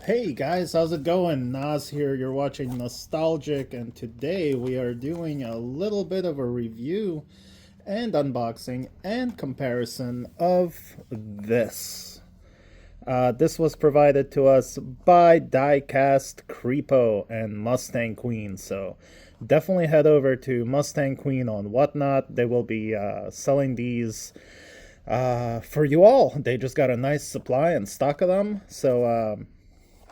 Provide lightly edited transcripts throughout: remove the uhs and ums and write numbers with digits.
Hey guys, how's it going? Nas here, you're watching Nostalgic, and today we are doing a little bit of a review and unboxing and comparison of this. This was provided to us by Diecast Creepo and Mustang Queen, so definitely head over to Mustang Queen on Whatnot. They will be selling these for you all. They just got a nice supply and stock of them, so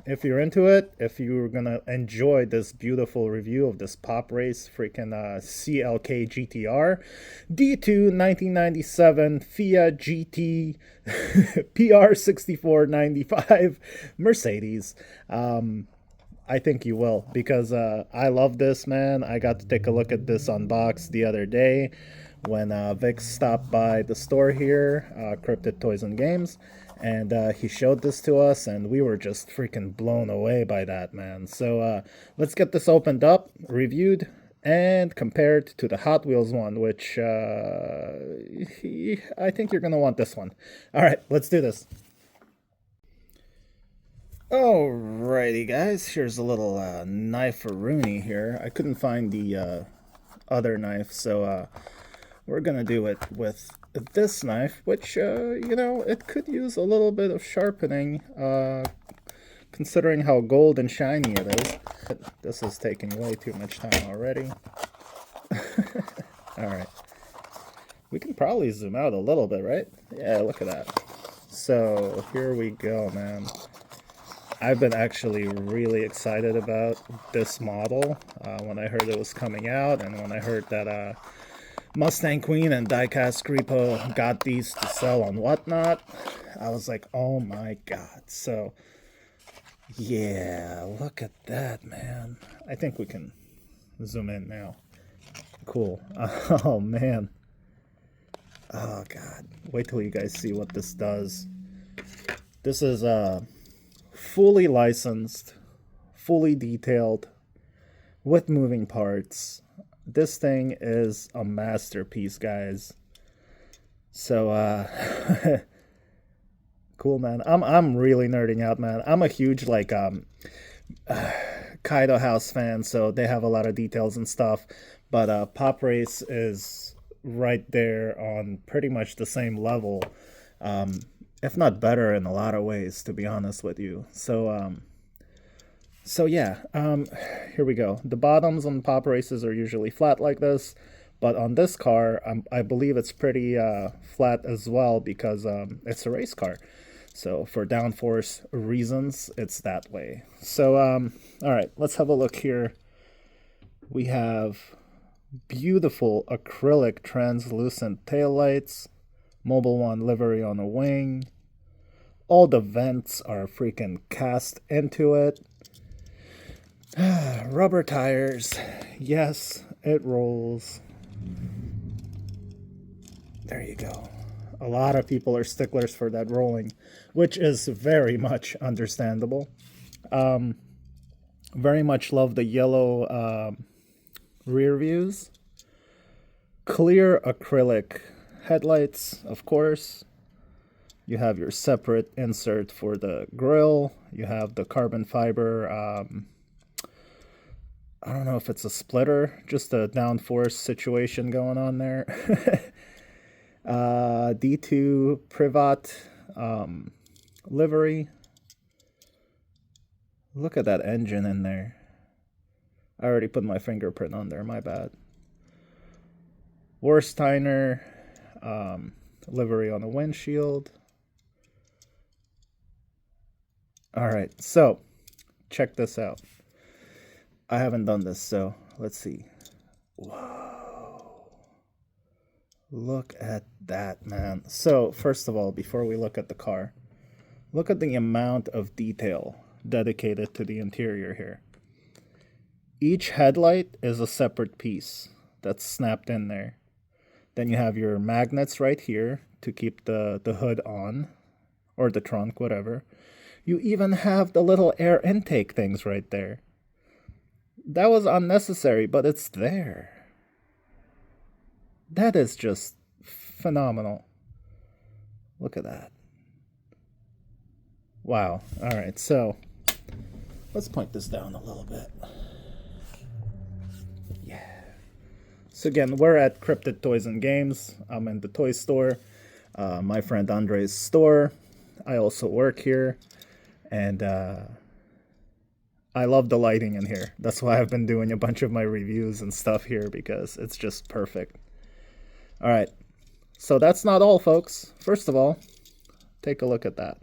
if you're into it, if you're gonna enjoy this beautiful review of this pop race freaking CLK GTR D2 1997 FIA GT PR64-95 Mercedes, I think you will, because I love this, man. I got to take a look at this unboxed the other day when Vic stopped by the store here, Cryptid Toys and Games, and he showed this to us, and we were just freaking blown away by that, man. So let's get this opened up, reviewed, and compared to the Hot Wheels one, which I think you're going to want this one. All right, let's do this. Alrighty, guys, here's a little knife for Rooney here. I couldn't find the other knife, so we're gonna do it with this knife, which, it could use a little bit of sharpening, considering how gold and shiny it is. This is taking way too much time already. Alright. We can probably zoom out a little bit, right? Yeah, look at that. So, here we go, man. I've been actually really excited about this model when I heard it was coming out, and when I heard that Mustang Queen and Diecast Creepo got these to sell on Whatnot, I was like, oh my god. So, yeah, look at that, man. I think we can zoom in now. Cool. Oh, man. Oh, god. Wait till you guys see what this does. This is fully licensed, fully detailed, with moving parts. This thing is a masterpiece, guys. So cool, man. I'm really nerding out, man. I'm a huge Kaido House fan, so they have a lot of details and stuff, but Pop Race is right there on pretty much the same level, if not better in a lot of ways, to be honest with you. So yeah, here we go. The bottoms on pop races are usually flat like this, but on this car, I believe it's pretty flat as well, because it's a race car. So for downforce reasons, it's that way. So, all right, let's have a look here. We have beautiful acrylic translucent taillights, Mobil 1 livery on the wing. All the vents are freaking cast into it. Rubber tires. Yes, it rolls. There you go. A lot of people are sticklers for that rolling, which is very much understandable. Very much love the yellow rear views. Clear acrylic headlights, of course. You have your separate insert for the grille. You have the carbon fiber, I don't know if it's a splitter, just a downforce situation going on there. D2 Privat livery. Look at that engine in there. I already put my fingerprint on there, my bad. Warsteiner livery on the windshield. Alright, so check this out. I haven't done this, so let's see. Whoa. Look at that, man. So, first of all, before we look at the car, look at the amount of detail dedicated to the interior here. Each headlight is a separate piece that's snapped in there. Then you have your magnets right here to keep the hood on, or the trunk, whatever. You even have the little air intake things right there. That was unnecessary, but it's there. That is just phenomenal. Look at that. Wow. All right, so Let's point this down a little bit. Yeah. So again, we're at Cryptid Toys and Games. I'm in the toy store, my friend Andre's store. I also work here, and I love the lighting in here. That's why I've been doing a bunch of my reviews and stuff here, because it's just perfect. All right, so that's not all, folks. First of all, take a look at that.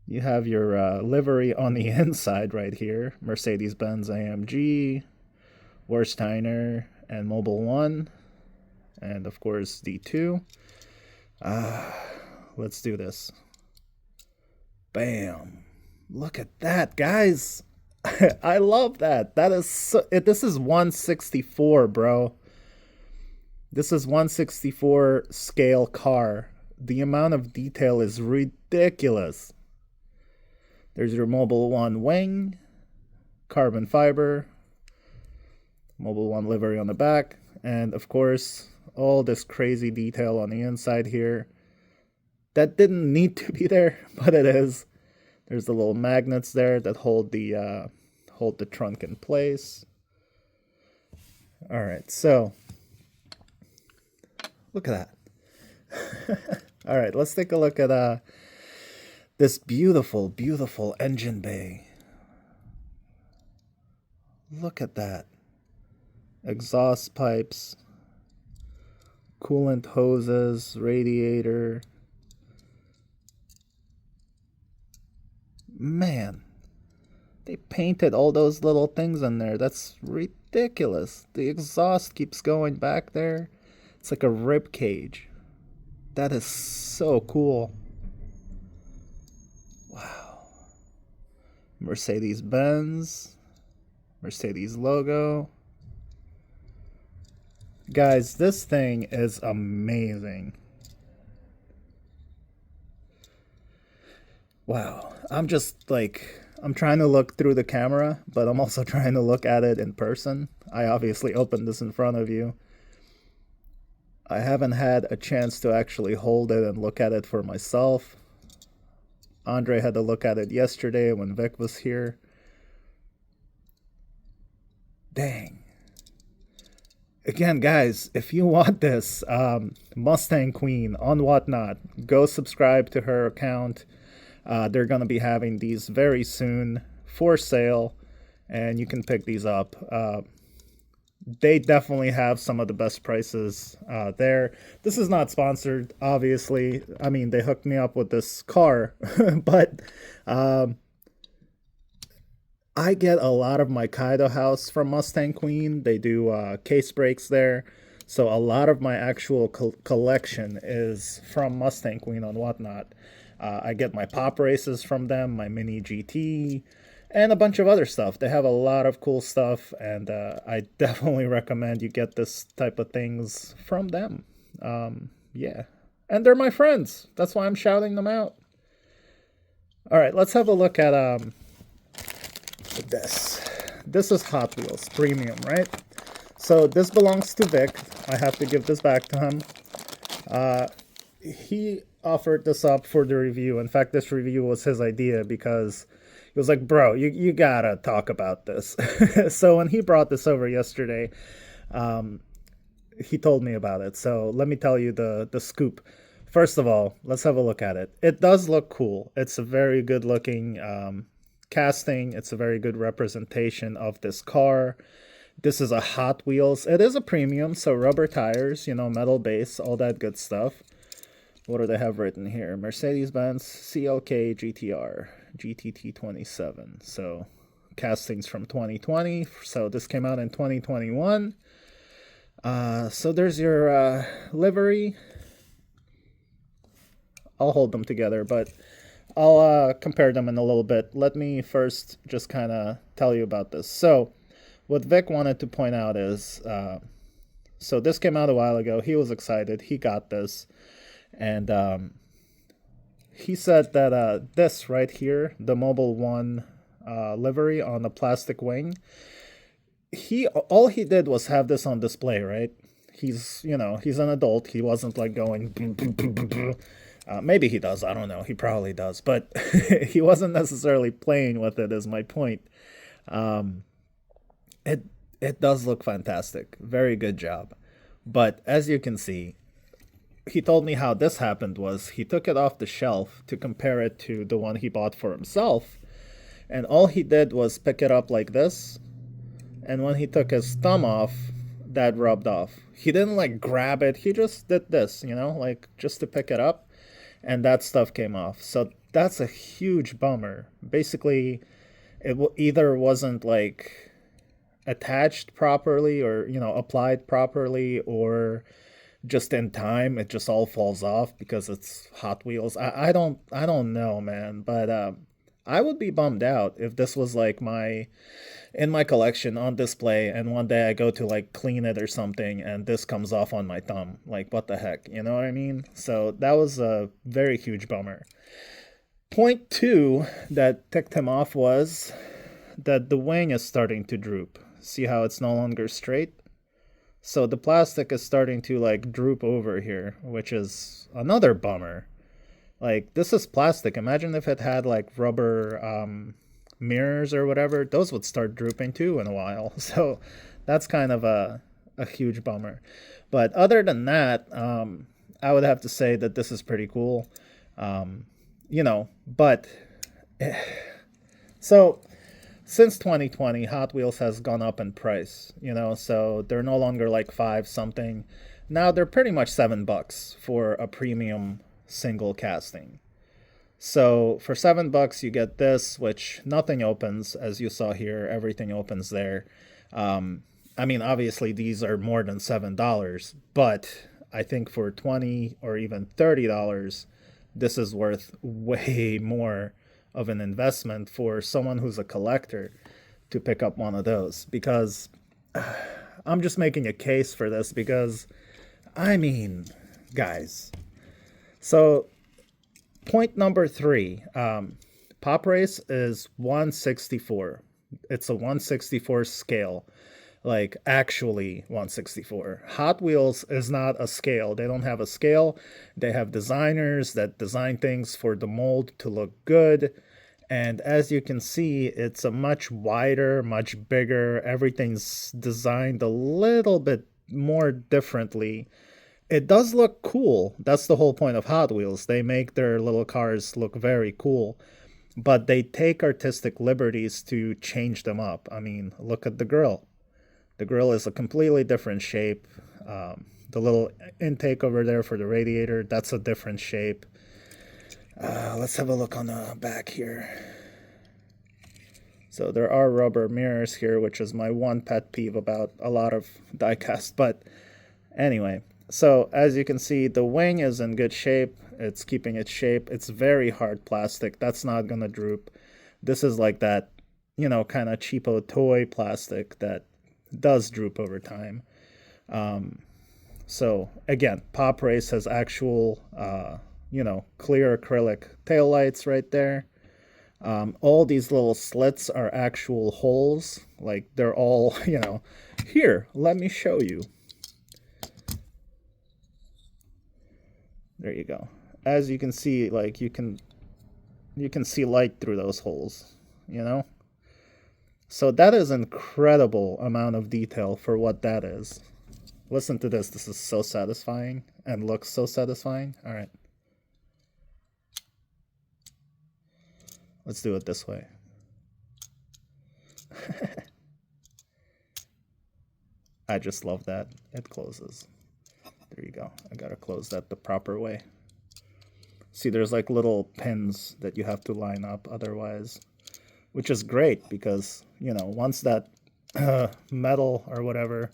You have your livery on the inside right here. Mercedes-Benz AMG, Wersteiner, and Mobile 1. And of course, D2. Let's do this. Bam. Look at that, guys. I love that. That is so, this is 164, bro. This is 164 scale car. The amount of detail is ridiculous. There's your Mobile 1 wing, carbon fiber, Mobile 1 livery on the back, and of course, all this crazy detail on the inside here. That didn't need to be there, but it is. There's the little magnets there that hold the trunk in place. All right, so look at that. All right, let's take a look at this beautiful, beautiful engine bay. Look at that. Exhaust pipes, coolant hoses, radiator. Man, they painted all those little things in there. That's ridiculous. The exhaust keeps going back there. It's like a rib cage. That is so cool. Wow. Mercedes-Benz. Mercedes logo. Guys, this thing is amazing. Wow. I'm just like, I'm trying to look through the camera, but I'm also trying to look at it in person. I obviously opened this in front of you. I haven't had a chance to actually hold it and look at it for myself. Andre had to look at it yesterday when Vic was here. Dang. Again, guys, if you want this Mustang Queen on Whatnot, go subscribe to her account. They're going to be having these very soon for sale, and you can pick these up. They definitely have some of the best prices there. This is not sponsored, obviously. I mean, they hooked me up with this car, but I get a lot of my Kaido house from Mustang Queen. They do case breaks there. So a lot of my actual collection is from Mustang Queen on Whatnot. I get my pop races from them, my mini GT, and a bunch of other stuff. They have a lot of cool stuff, and I definitely recommend you get this type of things from them. Yeah. And they're my friends. That's why I'm shouting them out. All right, let's have a look at this. This is Hot Wheels Premium, right? So this belongs to Vic. I have to give this back to him. He offered this up for the review. In fact, this review was his idea because he was like, bro, you gotta talk about this. So when he brought this over yesterday, he told me about it. So let me tell you the scoop. First of all, let's have a look at it. It does look cool. It's a very good looking casting. It's a very good representation of this car. This is a Hot Wheels. It is a premium, so rubber tires, you know, metal base, all that good stuff. What do they have written here? Mercedes-Benz CLK GTR GTT27. So castings from 2020. So this came out in 2021. So there's your livery. I'll hold them together, but I'll compare them in a little bit. Let me first just kind of tell you about this. So what Vic wanted to point out is, so this came out a while ago. He was excited. He got this. And he said that this right here, the Mobile 1 livery on the plastic wing, all he did was have this on display, right? He's, you know, he's an adult. He wasn't like going Maybe he does. I don't know. He probably does, but he wasn't necessarily playing with it. Is my point. Um, it it does look fantastic. Very good job. But as you can see, he told me how this happened was he took it off the shelf to compare it to the one he bought for himself, and all he did was pick it up like this, and when he took his thumb off, that rubbed off. He didn't like grab it, he just did this, like just to pick it up, and that stuff came off. So that's a huge bummer. Basically, it either wasn't like attached properly or, applied properly, or just in time it just all falls off because it's Hot Wheels. I don't know, man, but I would be bummed out if this was like my in my collection on display and one day I go to like clean it or something and this comes off on my thumb. Like, what the heck, you know what I mean? So that was a very huge bummer. Point two that ticked him off was that the wing is starting to droop. See how it's no longer straight? So the plastic is starting to like droop over here, which is another bummer. Like, this is plastic. Imagine if it had like rubber mirrors or whatever. Those would start drooping too in a while. So that's kind of a huge bummer. But other than that, I would have to say that this is pretty cool. But so since 2020, Hot Wheels has gone up in price, so they're no longer like five something. Now they're pretty much $7 for a premium single casting. So for $7, you get this, which nothing opens, as you saw here. Everything opens there. I mean, obviously these are more than $7, but I think for $20 or even $30, this is worth way more of an investment for someone who's a collector to pick up one of those, because I'm just making a case for this because, I mean, guys. So point number three, Pop Race is 1/64. It's a 1/64 scale, like actually 1/64. Hot Wheels is not a scale. They don't have a scale. They have designers that design things for the mold to look good. And as you can see, it's a much wider, much bigger. Everything's designed a little bit more differently. It does look cool. That's the whole point of Hot Wheels. They make their little cars look very cool, but they take artistic liberties to change them up. I mean, look at the grill. The grill is a completely different shape. The little intake over there for the radiator, that's a different shape. Let's have a look on the back here. So there are rubber mirrors here, which is my one pet peeve about a lot of diecast. But anyway, so as you can see, the wing is in good shape. It's keeping its shape. It's very hard plastic. That's not going to droop. This is like that, kind of cheapo toy plastic that does droop over time. So again, Pop Race has actual, clear acrylic taillights right there. All these little slits are actual holes. Like, they're all, here, let me show you. There you go. As you can see, like, you can see light through those holes, So that is an incredible amount of detail for what that is. Listen to this. This is so satisfying and looks so satisfying. All right. Let's do it this way. I just love that. It closes. There you go. I gotta close that the proper way. See, there's like little pins that you have to line up otherwise, which is great because, once that metal or whatever.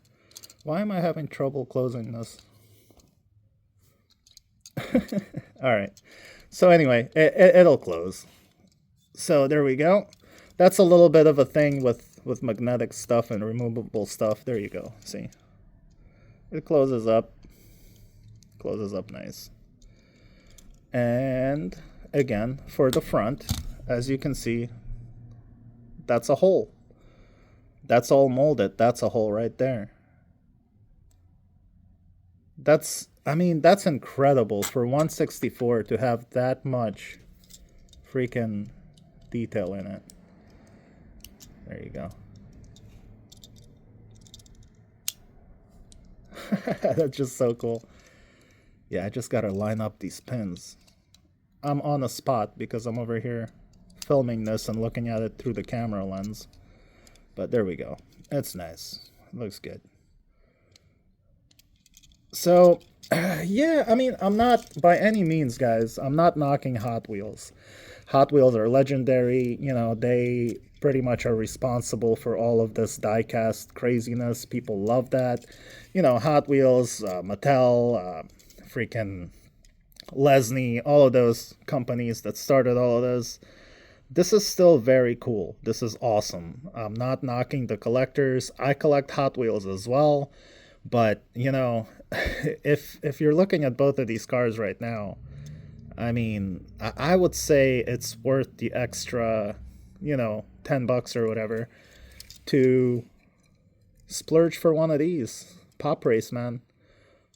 Why am I having trouble closing this? All right. So anyway, it'll close. So there we go. That's a little bit of a thing with magnetic stuff and removable stuff. There you go. See? It closes up. Closes up nice. And again, for the front, as you can see, that's a hole. That's all molded. That's a hole right there. I mean, that's incredible for 164 to have that much freaking detail in it. There you go. That's just so cool. Yeah, I just gotta line up these pins. I'm on the spot because I'm over here filming this and looking at it through the camera lens. But there we go. It's nice. Looks good. So, yeah, I mean, I'm not, by any means, guys, I'm not knocking Hot Wheels. Hot Wheels are legendary. You know, they pretty much are responsible for all of this diecast craziness. People love that. You know, Hot Wheels, Mattel, freaking Lesney, all of those companies that started all of this. This is still very cool. This is awesome. I'm not knocking the collectors. I collect Hot Wheels as well. But, you know, if you're looking at both of these cars right now, I mean, I would say it's worth the extra, you know, $10 or whatever to splurge for one of these. Pop Race, man.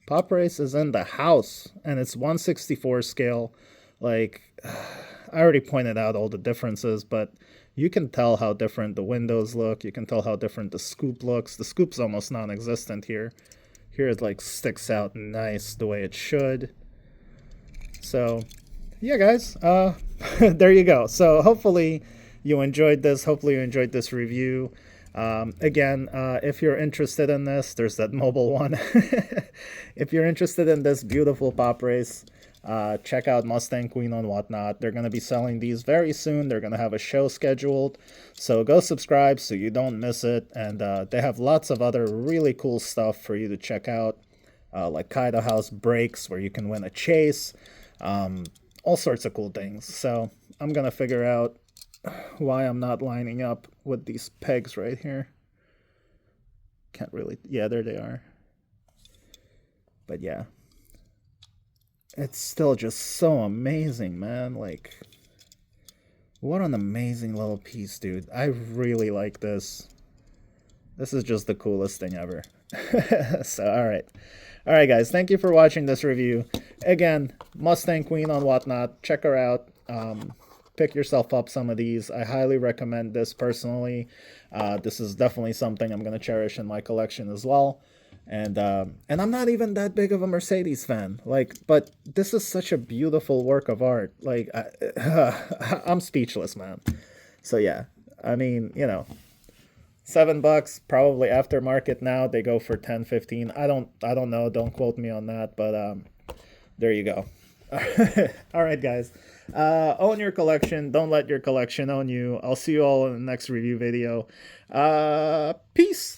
Pop Race is in the house, and it's 164 scale. Like, I already pointed out all the differences, but you can tell how different the windows look. You can tell how different the scoop looks. The scoop's almost non-existent here. Here it like sticks out nice the way it should. So, yeah, guys, there you go. So hopefully you enjoyed this. Hopefully you enjoyed this review. Again, if you're interested in this, there's that mobile one. If you're interested in this beautiful Pop Race, check out Mustang Queen on Whatnot. They're going to be selling these very soon. They're going to have a show scheduled. So go subscribe so you don't miss it. And they have lots of other really cool stuff for you to check out, like Kaido House breaks where you can win a chase, all sorts of cool things. So I'm going to figure out why I'm not lining up with these pegs right here. Can't really, yeah, there they are. But yeah, it's still just so amazing, man. Like, what an amazing little piece, dude. I really like this. This is just the coolest thing ever. So, all right, guys, thank you for watching this review. Again, Mustang Queen on Whatnot. Check her out. Pick yourself up some of these. I highly recommend this personally. This is definitely something I'm going to cherish in my collection as well. And I'm not even that big of a Mercedes fan. Like, but this is such a beautiful work of art. Like, I'm speechless, man. So yeah, I mean, you know, $7 probably aftermarket now. They go for 10, 15. I don't know. Don't quote me on that. But there you go. All right, guys. Own your collection. Don't let your collection own you. I'll see you all in the next review video. Peace.